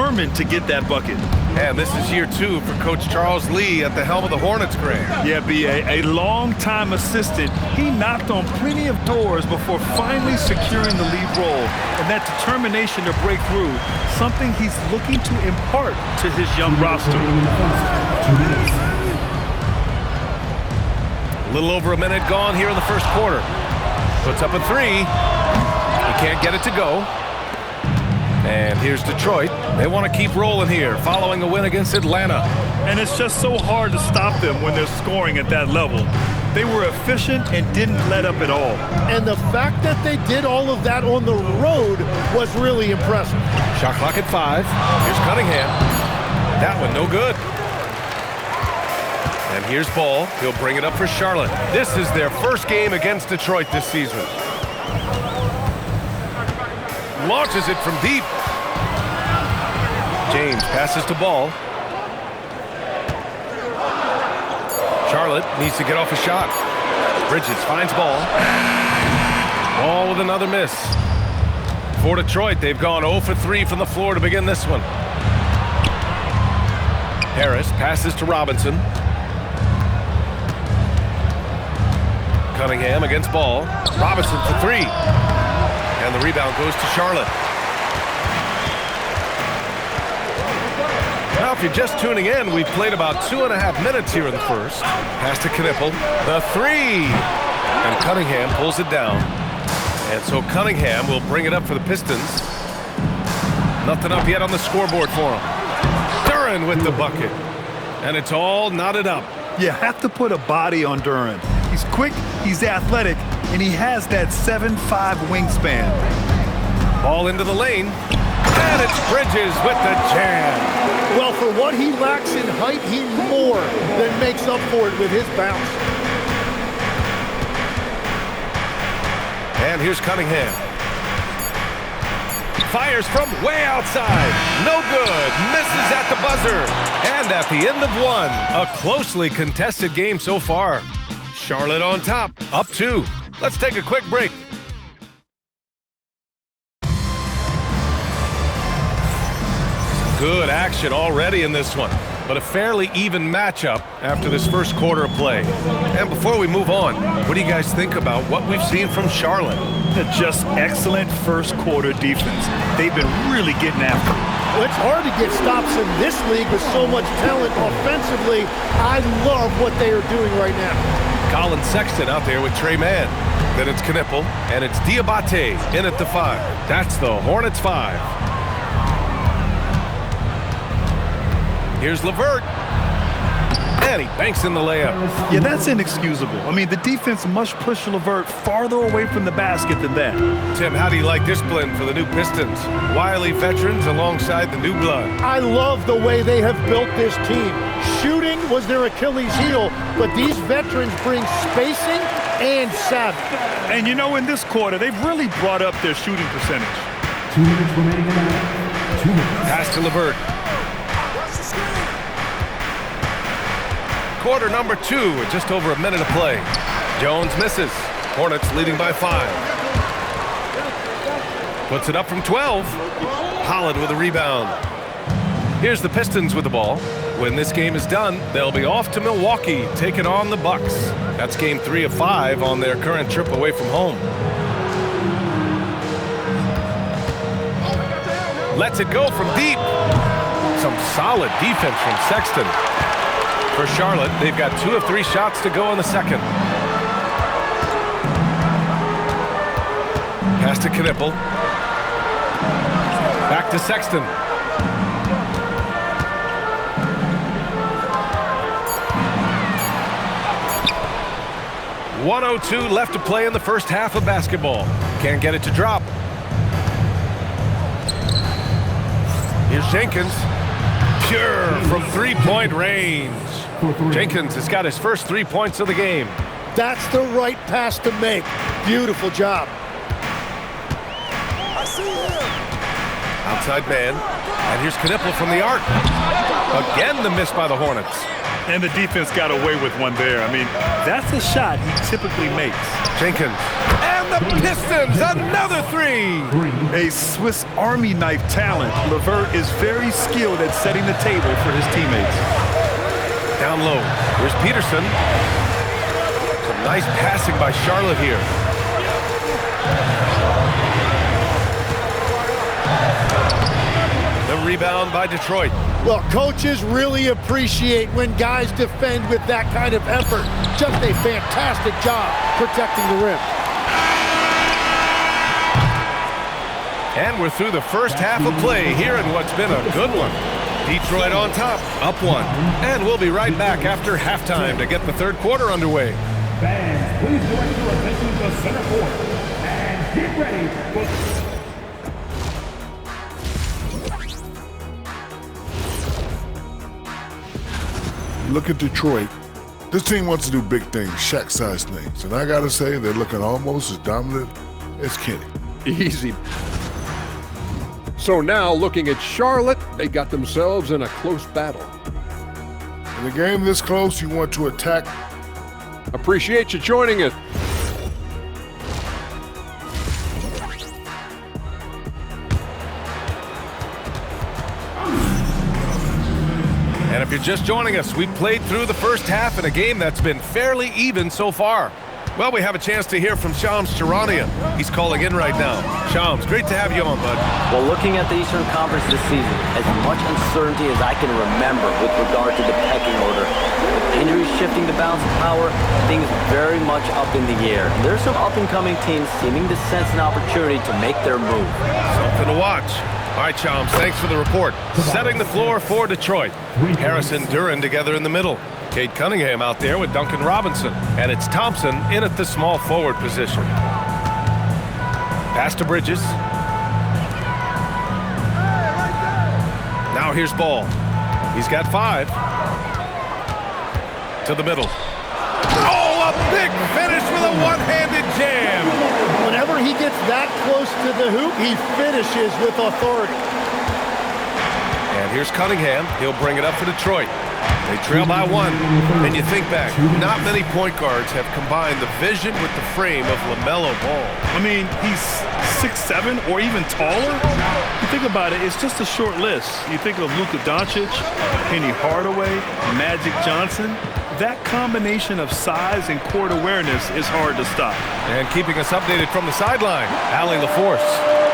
determined to get that bucket. And this is year 2 for Coach Charles Lee at the helm of the Hornets, Grant. Yeah, B.A., a long-time assistant. He knocked on plenty of doors before finally securing the lead role. And that determination to break through, something he's looking to impart to his young roster. A little over a minute gone here in the first quarter. Puts up a 3. He can't get it to go. And here's Detroit. They want to keep rolling here following a win against Atlanta. And it's just so hard to stop them when they're scoring at that level. They were efficient and didn't let up at all. And the fact that they did all of that on the road was really impressive. Shot clock at 5. Here's Cunningham. That one no good. And here's Ball. He'll bring it up for Charlotte. This is their first game against Detroit this season. Launches it from deep. James passes to Ball. Charlotte needs to get off a shot. Bridges finds Ball. Ball with another miss. For Detroit, they've gone 0 for 3 from the floor to begin this one. Harris passes to Robinson. Cunningham against Ball. Robinson for 3. And the rebound goes to Charlotte. Now, if you're just tuning in, we've played about 2.5 minutes here in the first. Pass to Knipple. The 3. And Cunningham pulls it down. And so Cunningham will bring it up for the Pistons. Nothing up yet on the scoreboard for him. Duren with the bucket. And it's all knotted up. You have to put a body on Duren. He's quick, he's athletic, and he has that 7'5" wingspan. Ball into the lane. And it's Bridges with the jam. Well, for what he lacks in height, he more than makes up for it with his bounce. And here's Cunningham. Fires from way outside. No good. Misses at the buzzer. And at the end of 1, a closely contested game so far. Charlotte on top, up 2. Let's take a quick break. Good action already in this one, but a fairly even matchup after this first quarter of play. And before we move on, what do you guys think about what we've seen from Charlotte? Just excellent first quarter defense. They've been really getting after it. Well, it's hard to get stops in this league with so much talent offensively. I love what they are doing right now. Colin Sexton out there with Trey Mann. Then it's Knipple, and it's Diabate in at the 5. That's the Hornets 5. Here's LeVert. And he banks in the layup. Yeah, that's inexcusable. I mean, the defense must push LeVert farther away from the basket than that. Tim, how do you like this blend for the new Pistons? Wily veterans alongside the new blood. I love the way they have built this team. Shooting was their Achilles heel, but these veterans bring spacing and savvy. And you know, in this quarter, they've really brought up their shooting percentage. 2 minutes remaining in the half. 2 minutes. Pass to LeVert. Quarter number 2 with just over a minute of play. Jones misses. Hornets leading by 5. Puts it up from 12. Holland with a rebound. Here's the Pistons with the ball. When this game is done, they'll be off to Milwaukee, taking on the Bucks. That's game 3 of 5 on their current trip away from home. Lets it go from deep. Some solid defense from Sexton. For Charlotte, they've got 2 of 3 shots to go in the second. Pass to Knipple. Back to Sexton. .102 left to play in the first half of basketball. Can't get it to drop. Here's Jenkins. Pure from 3-point range. Jenkins has got his first 3 points of the game. That's the right pass to make. Beautiful job. I see him. Outside man. And here's Knipple from the arc. Again, the miss by the Hornets. And the defense got away with one there. I mean, that's a shot he typically makes. Jenkins. And And the Pistons, another three. A Swiss Army knife talent, LeVert is very skilled at setting the table for his teammates. Down low, here's Peterson. Some nice passing by Charlotte here. The rebound by Detroit. Well, coaches really appreciate when guys defend with that kind of effort. Just a fantastic job protecting the rim. And we're through the first half of play here in what's been a good one. Detroit on top, up one. And we'll be right back after halftime to get the third quarter underway. Fans, please direct your attention to center court. And get ready for... Look at Detroit. This team wants to do big things, Shaq-sized things. And I got to say, they're looking almost as dominant as Kenny. Easy. So now, looking at Charlotte, they got themselves in a close battle. In a game this close, you want to attack. Appreciate you joining us. And if you're just joining us, we've played through the first half in a game that's been fairly even so far. Well, we have a chance to hear from Shams Charania. He's calling in right now. Shams, great to have you on, bud. Well, looking at the Eastern Conference this season, as much uncertainty as I can remember with regard to the pecking order. With injuries shifting the balance of power, things very much up in the air. And there's some up-and-coming teams seeming to sense an opportunity to make their move. Something to watch. All right, Shams, thanks for the report. Setting the floor for Detroit. Harris and Duren together in the middle. Cade Cunningham out there with Duncan Robinson. And it's Thompson in at the small forward position. Pass to Bridges. Now here's Ball. He's got 5. To the middle. Oh, a big finish with a one-handed jam. Whenever he gets that close to the hoop, he finishes with authority. And here's Cunningham. He'll bring it up for Detroit. They trail by 1. And you think back, not many point guards have combined the vision with the frame of LaMelo Ball. I mean, he's 6'7" or even taller. You think about it, it's just a short list. You think of Luka Doncic, Penny Hardaway, Magic Johnson. That combination of size and court awareness is hard to stop. And keeping us updated from the sideline, Allie LaForce.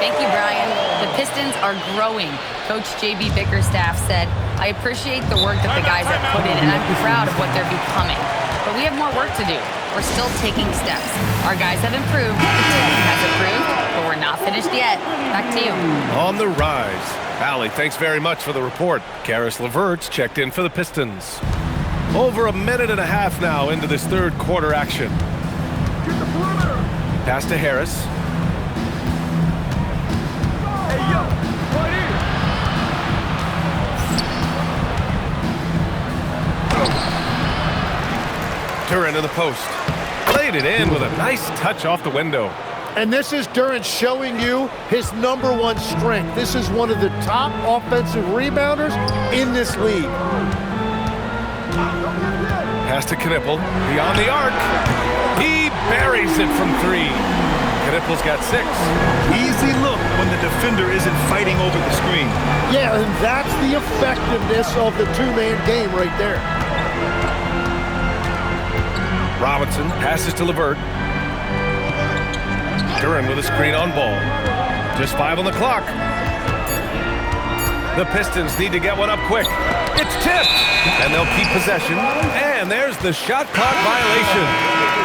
Thank you, Brian. The Pistons are growing. Coach J.B. Bickerstaff said, I appreciate the work that the guys have put in, and I'm proud of what they're becoming. But we have more work to do. We're still taking steps. Our guys have improved, the team has improved, but we're not finished yet. Back to you. On the rise. Allie, thanks very much for the report. Caris LeVert's checked in for the Pistons. Over a minute and a half now into this third quarter action. Pass to Harris. Duren in the post. Played it in with a nice touch off the window. And this is Duren showing you his #1 strength. This is one of the top offensive rebounders in this league. Pass to Knippel, beyond the arc. He buries it from 3. Knippel's got 6. Easy look when the defender isn't fighting over the screen. Yeah, and that's the effectiveness of the two-man game right there. Robinson passes to LeVert. Duren with a screen on Ball. Just 5 on the clock. The Pistons need to get one up quick. It's tipped, and they'll keep possession. And there's the shot clock violation.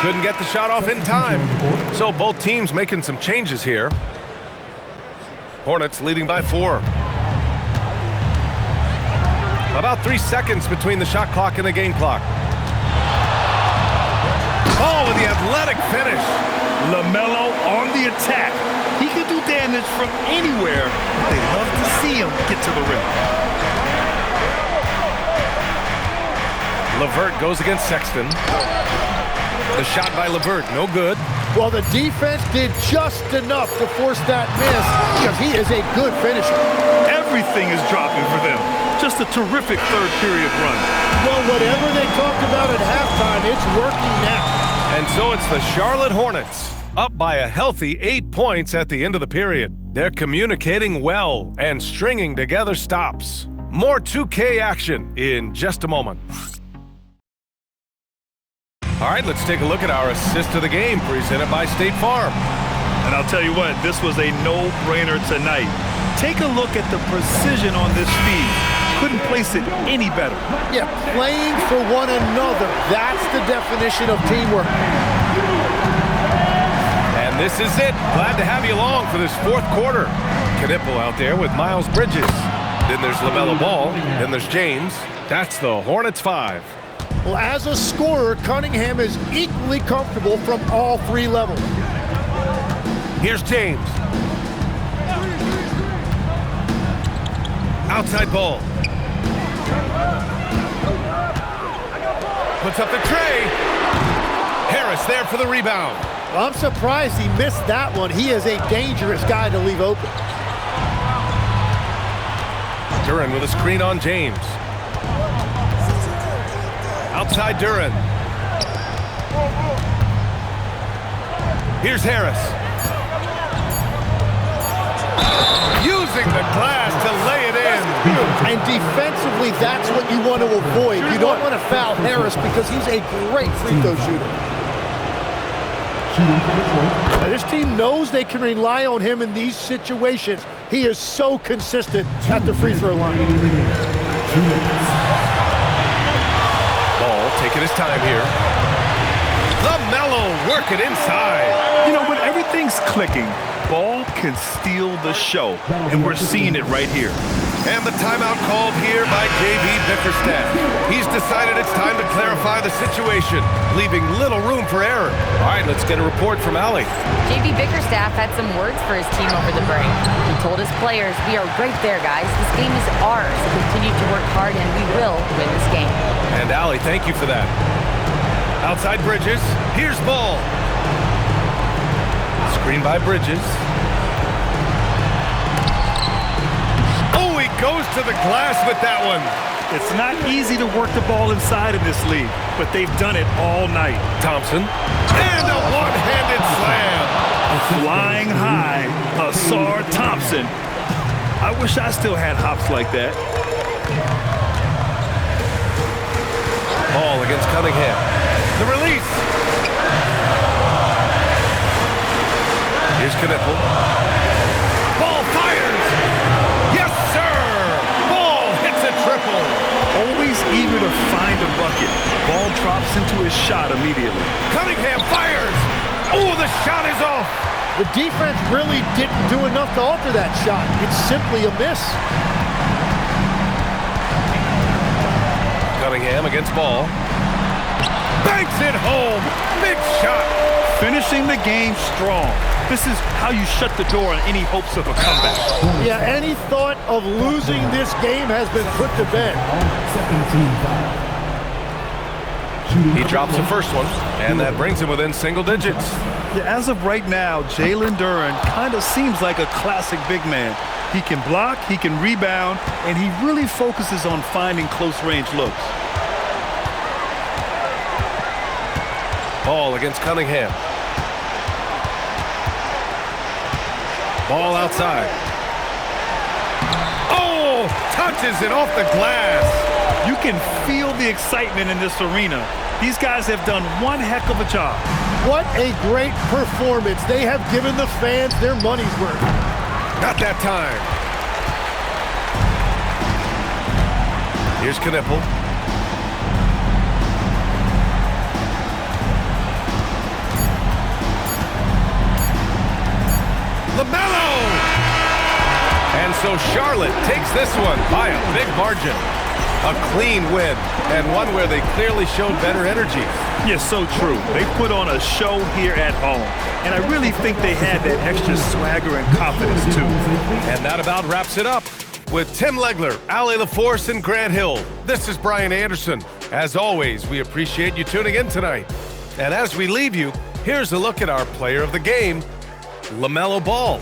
Couldn't get the shot off in time. So both teams making some changes here. Hornets leading by 4. About 3 seconds between the shot clock and the game clock. Oh, with the athletic finish. LaMelo on the attack. He can do damage from anywhere. They love to see him get to the rim. LeVert goes against Sexton. The shot by LeVert, no good. Well, the defense did just enough to force that miss because he is a good finisher. Everything is dropping for them. Just a terrific third period run. Well, whatever they talked about at halftime, it's working now. And so it's the Charlotte Hornets up by a healthy 8 points at the end of the period. They're communicating well and stringing together stops. More 2K action in just a moment. All right, let's take a look at our assist of the game presented by State Farm. And I'll tell you what, this was a no-brainer tonight. Take a look at the precision on this feed. Couldn't place it any better. Yeah, playing for one another. That's the definition of teamwork. And this is it. Glad to have you along for this fourth quarter. Knipple out there with Miles Bridges. Then there's LaMelo Ball. Then there's James. That's the Hornets 5. Well, as a scorer, Cunningham is equally comfortable from all three levels. Here's James. Outside ball. Puts up the tray. Harris there for the rebound. I'm surprised he missed that one. He is a dangerous guy to leave open. Duren with a screen on James. Outside Duren. Here's Harris. Using the glass to lay it in. And defensively, that's what you want to avoid. You don't want to foul Harris because he's a great free throw shooter. Now, this team knows they can rely on him in these situations. He is so consistent at the free throw line. Ball taking his time here. LaMelo working inside. You know, when everything's clicking, Ball can steal the show, and we're seeing it right here. And the timeout called here by J.B. Bickerstaff. He's decided it's time to clarify the situation, leaving little room for error. All right, let's get a report from Allie. JB Bickerstaff had some words for his team over the break. He told his players, "We are right there, guys. This game is ours. Continue to work hard, and we will win this game." And Allie, thank you for that. Outside Bridges. Here's Ball. Screen by Bridges. Oh, he goes to the glass with that one. It's not easy to work the ball inside in this league, but they've done it all night. Thompson. And a one-handed slam. Flying high, Ausar Thompson. I wish I still had hops like that. Ball against Cunningham. The release. Here's Knipple. Ball fires. Yes, sir. Ball hits a triple. Always eager to find a bucket. Ball drops into his shot immediately. Cunningham fires. Oh, the shot is off. The defense really didn't do enough to alter that shot. It's simply a miss. Cunningham against Ball. Banks it home. Big shot. Finishing the game strong. This is how you shut the door on any hopes of a comeback. Yeah, any thought of losing this game has been put to bed. He drops the first one, and that brings him within single digits. Yeah, as of right now, Jalen Duren kind of seems like a classic big man. He can block, he can rebound, and he really focuses on finding close-range looks. Ball against Cunningham. Ball outside. Oh, touches it off the glass. You can feel the excitement in this arena. These guys have done one heck of a job. What a great performance. They have given the fans their money's worth. Not that time. Here's Knipple. LaMelo! And so Charlotte takes this one by a big margin. A clean win, and one where they clearly showed better energy. Yes, so true. They put on a show here at home, and I really think they had that extra swagger and confidence, too. And that about wraps it up. With Tim Legler, Allie LaForce, and Grant Hill, this is Brian Anderson. As always, we appreciate you tuning in tonight. And as we leave you, here's a look at our player of the game, LaMelo Ball.